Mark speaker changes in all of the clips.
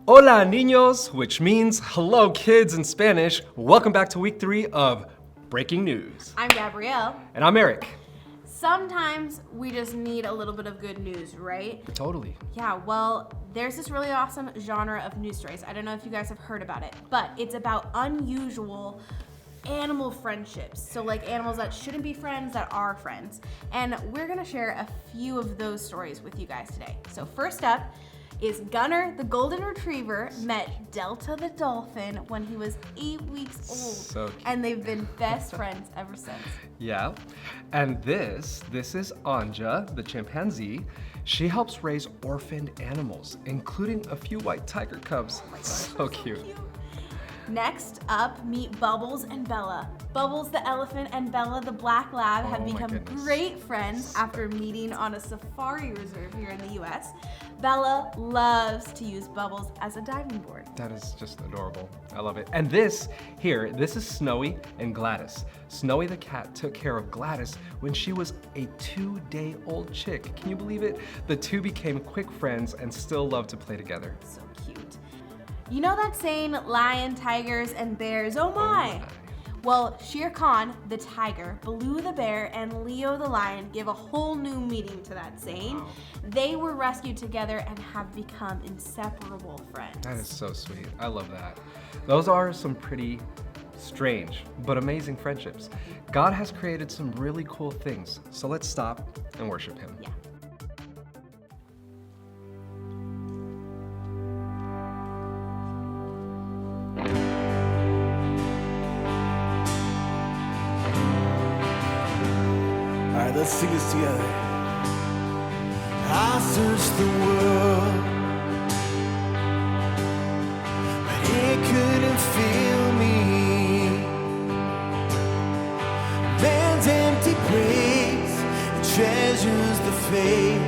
Speaker 1: Hola niños, which means hello kids in Spanish. Welcome back to week 3 of Breaking News.
Speaker 2: I'm Gabrielle.
Speaker 1: And I'm Eric.
Speaker 2: Sometimes we just need a little bit of good news, right?
Speaker 1: Totally.
Speaker 2: Yeah, well, there's this really awesome genre of news stories. I don't know if you guys have heard about it, but it's about unusual animal friendships. So like animals that shouldn't be friends that are friends. And we're gonna share a few of those stories with you guys today. So first up is Gunner, the golden retriever, met Delta the dolphin when he was 8 weeks old.
Speaker 1: So cute.
Speaker 2: And they've been best friends ever since.
Speaker 1: Yeah. And this is Anja, the chimpanzee. She helps raise orphaned animals, including a few white tiger cubs. So cute.
Speaker 2: Next up, meet Bubbles and Bella. Bubbles the elephant and Bella the black lab have become great friends after meeting on a safari reserve here in the US. Bella loves to use Bubbles as a diving board.
Speaker 1: That is just adorable. I love it. And this is Snowy and Gladys. Snowy the cat took care of Gladys when she was a 2-day-old chick. Can you believe it? The two became quick friends and still love to play together.
Speaker 2: So cute. You know that saying, lion, tigers, and bears, oh my. Well, Shere Khan, the tiger, Baloo the bear, and Leo the lion give a whole new meaning to that saying.
Speaker 1: Wow.
Speaker 2: They were rescued together and have become inseparable friends.
Speaker 1: That is so sweet. I love that. Those are some pretty strange but amazing friendships. God has created some really cool things, so let's stop and worship Him.
Speaker 2: Yeah.
Speaker 3: Alright, let's sing this together. I searched the world, but it couldn't fill me. Man's empty praise and treasures the faith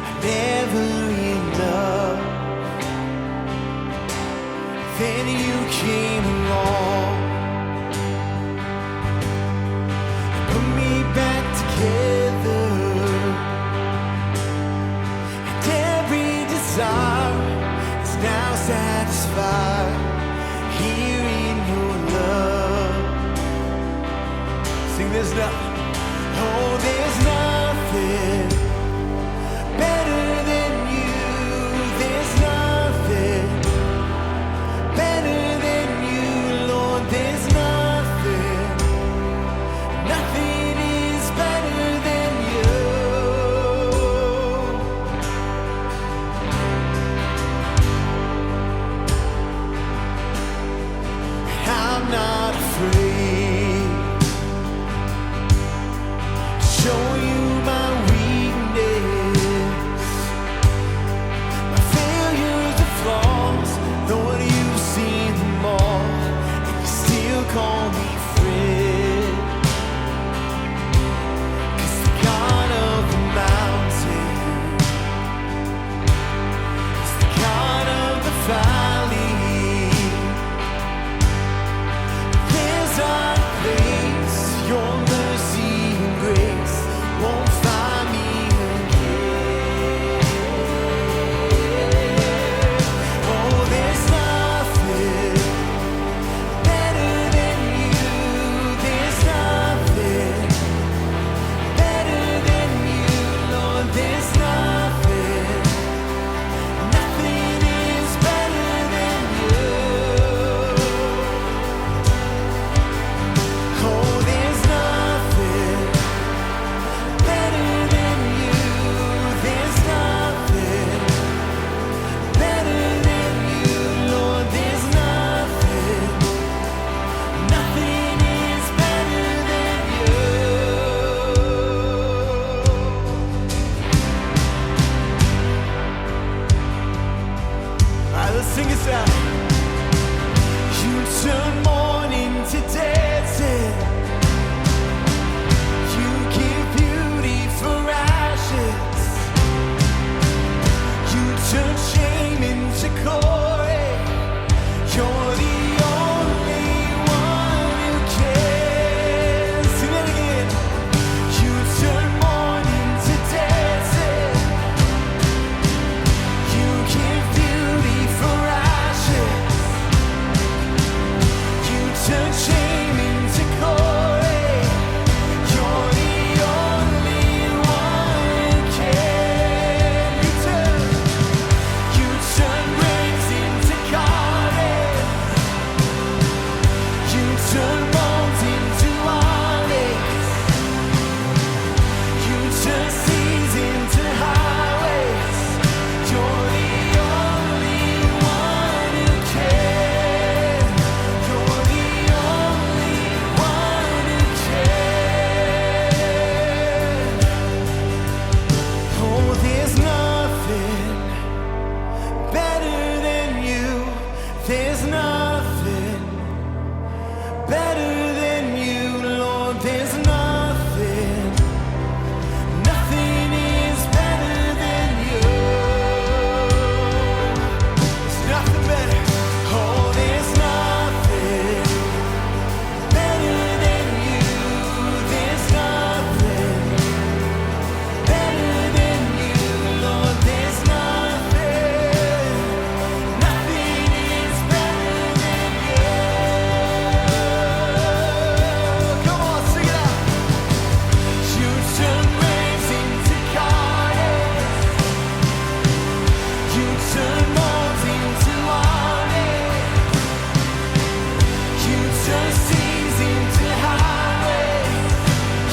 Speaker 3: are never enough. Then you came along, put me back together, and every desire is now satisfied here in your love. Sing this now. Oh, there's nothing better than you. There's nothing better than you, Lord. There's nothing. Nothing is better than you. And I'm not afraid to show you my weakness. there's nothing better than you, Lord. There's nothing, nothing is better than you. There's nothing better. Oh, there's nothing better than you. There's nothing better than you, Lord. There's nothing, nothing is better than you. Come on, sing it out. You turn waves into gardens. You turn mountains into armies. You turn seas into highways.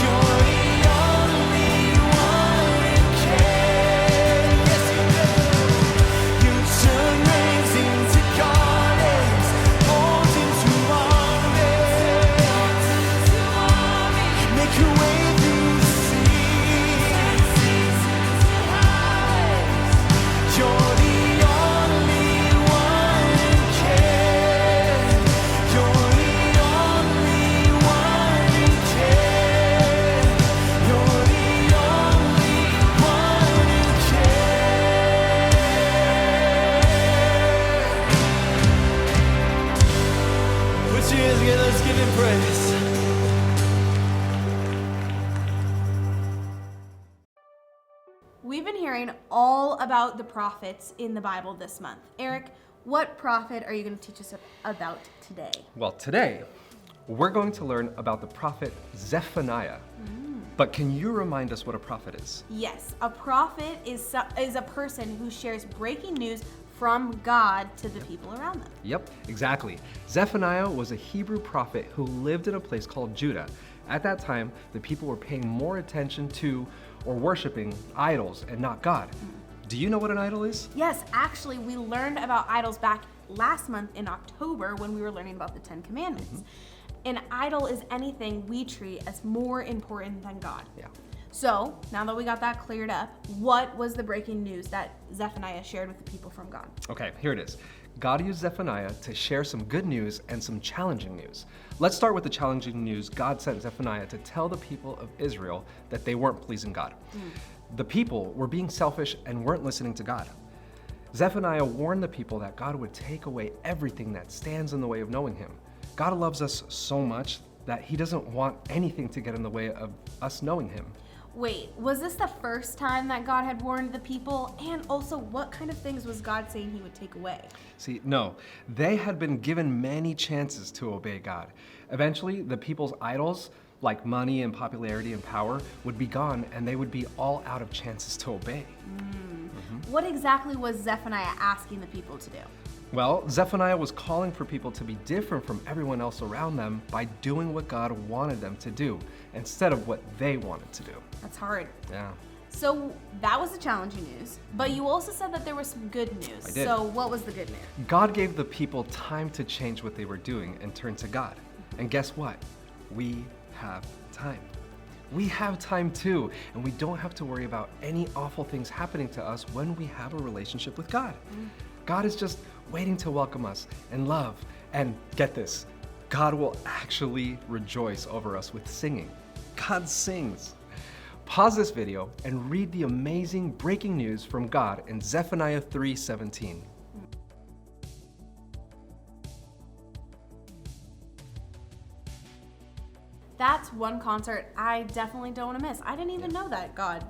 Speaker 3: You're the only one who can. Yes, you do. You turn waves into gardens, mountains into armies. Make your way through the seas. You're the only one who can. You're the only one who can. You're the only one who can. Put your hands together, let's give him praise.
Speaker 2: We've been hearing all about the prophets in the Bible this month. Eric, what prophet are you going to teach us about today?
Speaker 1: Well, today, we're going to learn about the prophet Zephaniah. But can you remind us what a prophet is?
Speaker 2: Yes, a prophet is a person who shares breaking news from God to the people around them.
Speaker 1: Yep, exactly. Zephaniah was a Hebrew prophet who lived in a place called Judah. At that time, the people were paying more attention to or worshiping idols and not God. Do you know what an idol is?
Speaker 2: Yes, actually, we learned about idols back last month in October when we were learning about the Ten Commandments. An idol is anything we treat as more important than God.
Speaker 1: Yeah.
Speaker 2: So, now that we got that cleared up, what was the breaking news that Zephaniah shared with the people from God?
Speaker 1: Okay, here it is. God used Zephaniah to share some good news and some challenging news. Let's start with the challenging news. God sent Zephaniah to tell the people of Israel that they weren't pleasing God. The people were being selfish and weren't listening to God. Zephaniah warned the people that God would take away everything that stands in the way of knowing him. God loves us so much that he doesn't want anything to get in the way of us knowing him.
Speaker 2: Wait, was this the first time that God had warned the people? And also, what kind of things was God saying he would take away?
Speaker 1: See, no, they had been given many chances to obey God. Eventually, the people's idols, like money and popularity and power, would be gone and they would be all out of chances to obey.
Speaker 2: What exactly was Zephaniah asking the people to do?
Speaker 1: Well, Zephaniah was calling for people to be different from everyone else around them by doing what God wanted them to do instead of what they wanted to do.
Speaker 2: That's hard.
Speaker 1: Yeah.
Speaker 2: So that was the challenging news, but you also said that there was some good news.
Speaker 1: I did.
Speaker 2: So what was the good news?
Speaker 1: God gave the people time to change what they were doing and turn to God. And guess what? We have time. We have time too, and we don't have to worry about any awful things happening to us when we have a relationship with God. God is just waiting to welcome us in love. And get this, God will actually rejoice over us with singing. God sings. Pause this video and read the amazing breaking news from God in Zephaniah 3:17.
Speaker 2: That's one concert I definitely don't want to miss. I didn't even know that God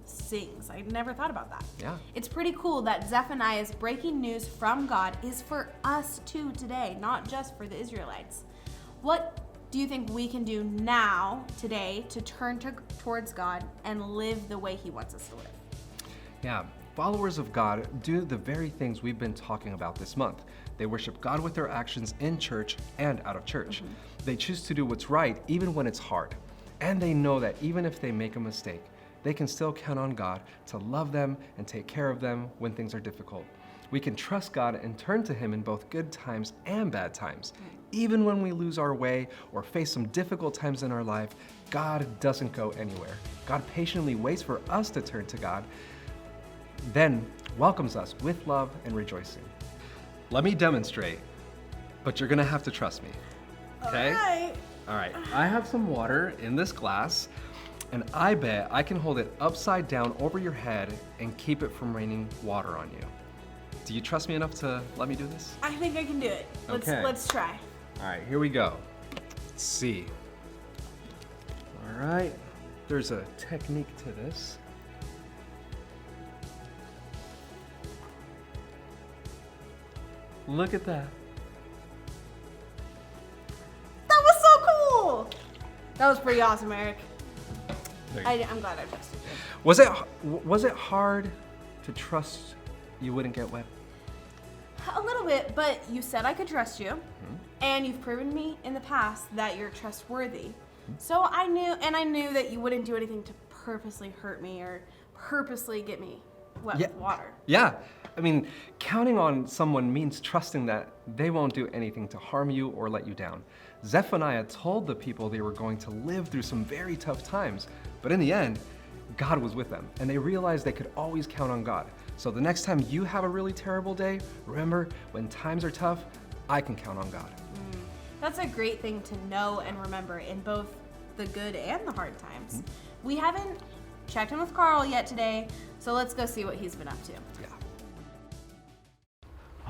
Speaker 2: sings. I never thought about that.
Speaker 1: Yeah.
Speaker 2: It's pretty cool that Zephaniah's breaking news from God is for us too today, not just for the Israelites. What do you think we can do now, today, to turn towards God and live the way he wants us to live?
Speaker 1: Yeah, followers of God do the very things we've been talking about this month. They worship God with their actions in church and out of church. They choose to do what's right even when it's hard. And they know that even if they make a mistake, they can still count on God to love them and take care of them when things are difficult. We can trust God and turn to him in both good times and bad times. Even when we lose our way or face some difficult times in our life, God doesn't go anywhere. God patiently waits for us to turn to God, then welcomes us with love and rejoicing. Let me demonstrate but you're gonna have to trust me. Okay?
Speaker 2: Alright.
Speaker 1: All right, I have some water in this glass, and I bet I can hold it upside down over your head and keep it from raining water on you. Do you trust me enough to let me do this?
Speaker 2: I think I can do it.
Speaker 1: Okay.
Speaker 2: Let's try.
Speaker 1: All right, here we go. Let's see. All right, there's a technique to this. Look at that.
Speaker 2: That was so cool! That was pretty awesome, Eric.
Speaker 1: There you
Speaker 2: I'm glad I trusted you.
Speaker 1: Was it hard to trust you wouldn't get wet?
Speaker 2: A little bit, but you said I could trust you, and you've proven me in the past that you're trustworthy. So I knew that you wouldn't do anything to purposely hurt me or purposely get me wet with water.
Speaker 1: Yeah. I mean, counting on someone means trusting that they won't do anything to harm you or let you down. Zephaniah told the people they were going to live through some very tough times, but in the end, God was with them, and they realized they could always count on God. So the next time you have a really terrible day, remember, when times are tough, I can count on God.
Speaker 2: That's a great thing to know and remember in both the good and the hard times. We haven't checked in with Carl yet today, so let's go see what he's been up to.
Speaker 1: Yeah.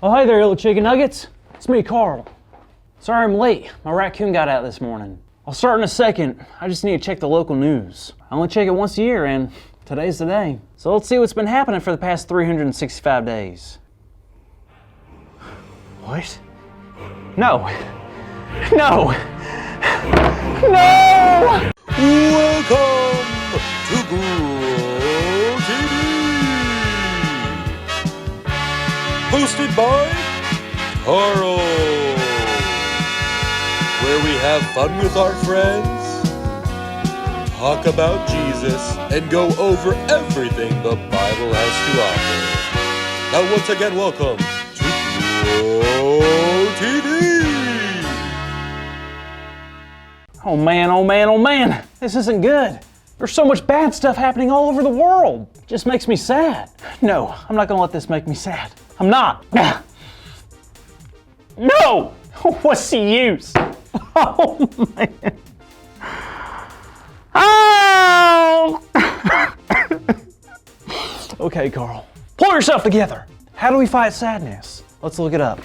Speaker 4: Oh, hey there, little chicken nuggets. It's me, Carl. Sorry I'm late. My raccoon got out this morning. I'll start in a second. I just need to check the local news. I only check it once a year, and today's the day. So let's see what's been happening for the past 365 days. What? No. No. No!
Speaker 3: Welcome to Grow TV, hosted by Carl, where we have fun with our friends, talk about Jesus, and go over everything the Bible has to offer. Now once again, welcome to Grow TV.
Speaker 4: Oh man, oh man, oh man. This isn't good. There's so much bad stuff happening all over the world. It just makes me sad. No, I'm not gonna let this make me sad. I'm not. No! What's the use? Oh man. Oh! Okay, Carl. Pull yourself together. How do we fight sadness? Let's look it up.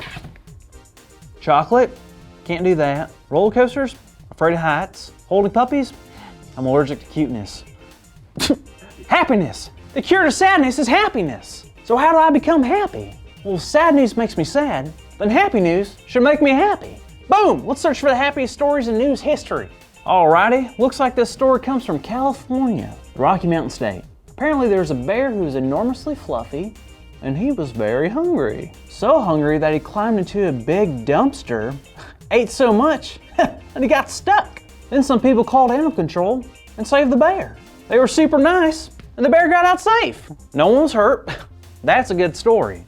Speaker 4: Chocolate? Can't do that. Roller coasters? Afraid of heights. Holding puppies? I'm allergic to cuteness. Happiness! The cure to sadness is happiness. So how do I become happy? Well, if sad news makes me sad, then happy news should make me happy. Boom! Let's search for the happiest stories in news history. Alrighty, looks like this story comes from California, the Rocky Mountain State. Apparently there's a bear who was enormously fluffy, and he was very hungry. So hungry that he climbed into a big dumpster, ate so much, and he got stuck. Then some people called animal control and saved the bear. They were super nice, and the bear got out safe. No one was hurt. That's a good story.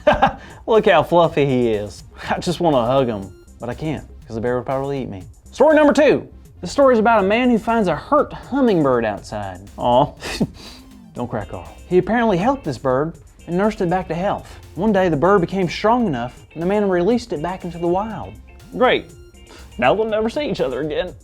Speaker 4: Look how fluffy he is. I just want to hug him, but I can't, because the bear would probably eat me. Story number 2. This story is about a man who finds a hurt hummingbird outside. Aw, don't cry, Carl. He apparently helped this bird and nursed it back to health. One day the bird became strong enough and the man released it back into the wild. Great, now they'll never see each other again.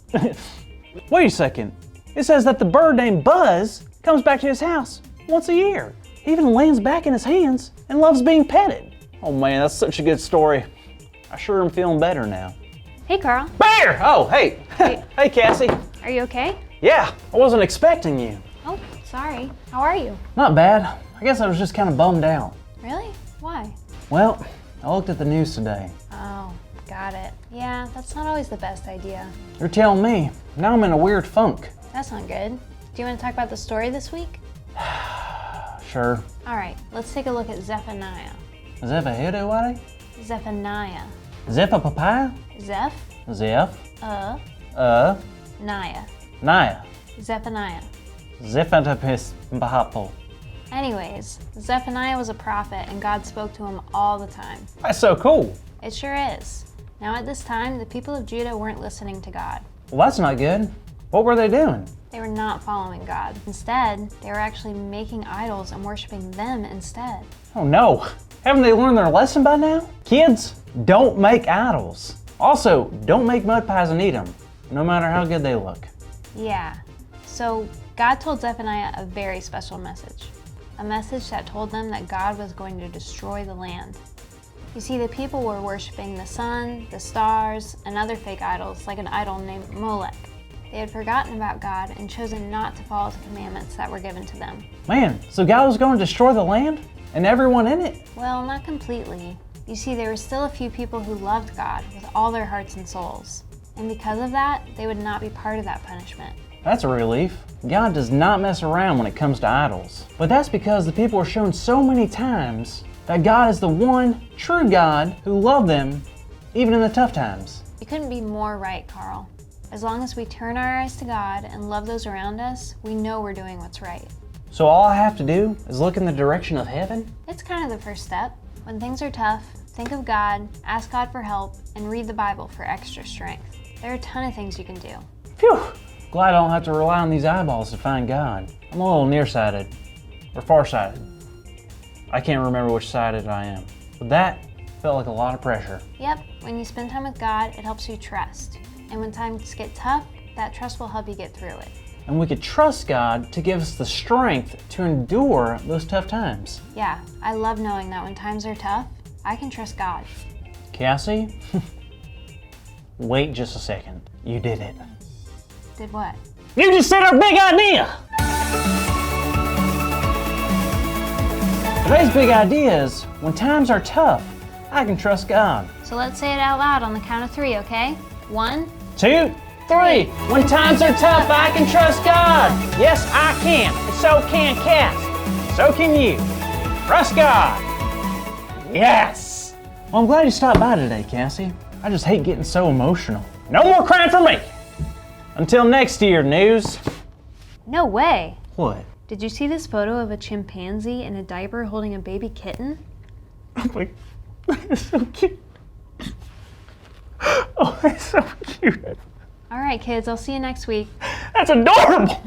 Speaker 4: Wait a second, it says that the bird named Buzz comes back to his house once a year. He even lands back in his hands and loves being petted. Oh man, that's such a good story. I sure am feeling better now.
Speaker 5: Hey, Carl.
Speaker 4: Bear! Oh, hey. Hey, Cassie.
Speaker 5: Are you okay?
Speaker 4: Yeah, I wasn't expecting you.
Speaker 5: Oh, sorry. How are you?
Speaker 4: Not bad. I guess I was just kind of bummed out.
Speaker 5: Really? Why?
Speaker 4: Well, I looked at the news today.
Speaker 5: Oh, got it. Yeah, that's not always the best idea.
Speaker 4: You're telling me. Now I'm in a weird funk.
Speaker 5: That's not good. Do you want to talk about the story this week?
Speaker 4: Sure.
Speaker 5: All right, let's take a look at Zephaniah.
Speaker 4: Zephaniah?
Speaker 5: Zephaniah.
Speaker 4: Zepha papaya?
Speaker 5: Zeph,
Speaker 4: Zeph?
Speaker 5: Naya.
Speaker 4: Naya.
Speaker 5: Zephaniah.
Speaker 4: Zephantapis bahapo.
Speaker 5: Anyways, Zephaniah was a prophet and God spoke to him all the time.
Speaker 4: That's so cool.
Speaker 5: It sure is. Now at this time, the people of Judah weren't listening to God.
Speaker 4: Well, that's not good. What were they doing?
Speaker 5: They were not following God. Instead, they were actually making idols and worshiping them instead.
Speaker 4: Oh no. Haven't they learned their lesson by now? Kids, don't make idols. Also, don't make mud pies and eat them, no matter how good they look.
Speaker 5: Yeah. So God told Zephaniah a very special message. A message that told them that God was going to destroy the land. You see, the people were worshiping the sun, the stars, and other fake idols like an idol named Molech. They had forgotten about God and chosen not to follow the commandments that were given to them.
Speaker 4: Man, so God was going to destroy the land and everyone in it?
Speaker 5: Well, not completely. You see, there were still a few people who loved God with all their hearts and souls. And because of that, they would not be part of that punishment.
Speaker 4: That's a relief. God does not mess around when it comes to idols. But that's because the people are shown so many times that God is the one true God who loved them even in the tough times.
Speaker 5: You couldn't be more right, Carl. As long as we turn our eyes to God and love those around us, we know we're doing what's right.
Speaker 4: So all I have to do is look in the direction of heaven?
Speaker 5: It's kind of the first step. When things are tough, think of God, ask God for help, and read the Bible for extra strength. There are a ton of things you can do.
Speaker 4: Phew! Glad I don't have to rely on these eyeballs to find God. I'm a little nearsighted, or farsighted. I can't remember which sided I am. But that felt like a lot of pressure.
Speaker 5: Yep, when you spend time with God, it helps you trust. And when times get tough, that trust will help you get through it.
Speaker 4: And we could trust God to give us the strength to endure those tough times.
Speaker 5: Yeah, I love knowing that when times are tough, I can trust God.
Speaker 4: Cassie? Wait just a second. You did it.
Speaker 5: Did what?
Speaker 4: You just said our big idea! Today's big idea is, when times are tough, I can trust God.
Speaker 5: So let's say it out loud on the count of 3, okay? 1,
Speaker 4: 2, 3. When times are tough, I can trust God. Yes, I can. And so can Cass. So can you. Trust God. Yes. Well, I'm glad you stopped by today, Cassie. I just hate getting so emotional. No more crying for me. Until next year, News.
Speaker 5: No way!
Speaker 4: What?
Speaker 5: Did you see this photo of a chimpanzee in a diaper holding a baby kitten?
Speaker 4: Oh my, that's so cute. Oh, that's so cute.
Speaker 5: All right, kids, I'll see you next week.
Speaker 4: That's adorable.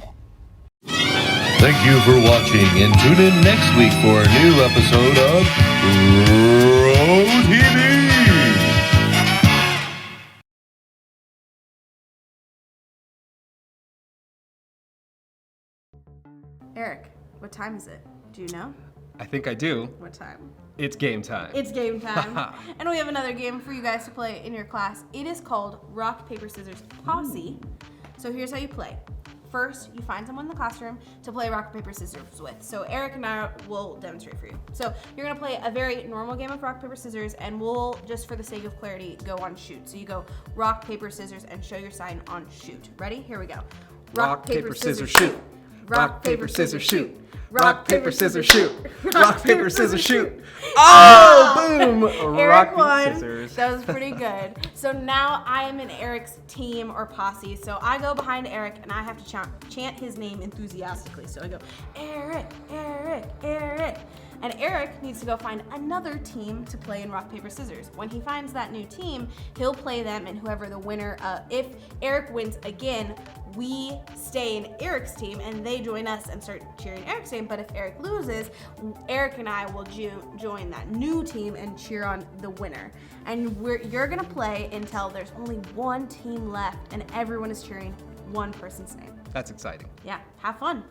Speaker 3: Thank you for watching, and tune in next week for a new episode of Row TV.
Speaker 2: Eric, what time is it? Do you know?
Speaker 1: I think I do.
Speaker 2: What time?
Speaker 1: It's game time.
Speaker 2: It's game time. And we have another game for you guys to play in your class. It is called Rock, Paper, Scissors, Posse. So here's how you play. First, you find someone in the classroom to play rock, paper, scissors with. So Eric and I will demonstrate for you. So you're gonna play a very normal game of rock, paper, scissors, and we'll, just for the sake of clarity, go on shoot. So you go rock, paper, scissors, and show your sign on shoot. Ready? Here we go.
Speaker 1: Rock, paper, scissors, shoot. Rock, paper, scissors, shoot. Rock, paper, scissors, shoot. Rock, paper, scissors, shoot. Oh, boom!
Speaker 2: Eric
Speaker 1: Rock,
Speaker 2: won.
Speaker 1: paper, scissors.
Speaker 2: That was pretty good. So now I am in Eric's team or posse. So I go behind Eric and I have to chant his name enthusiastically. So I go, Eric, Eric, Eric. And Eric needs to go find another team to play in rock, paper, scissors. When he finds that new team, he'll play them, and whoever the winner, if Eric wins again, we stay in Eric's team and they join us and start cheering Eric's team. But if Eric loses, Eric and I will join that new team and cheer on the winner. And you're gonna play until there's only one team left and everyone is cheering one person's name.
Speaker 1: That's exciting.
Speaker 2: Yeah, have fun.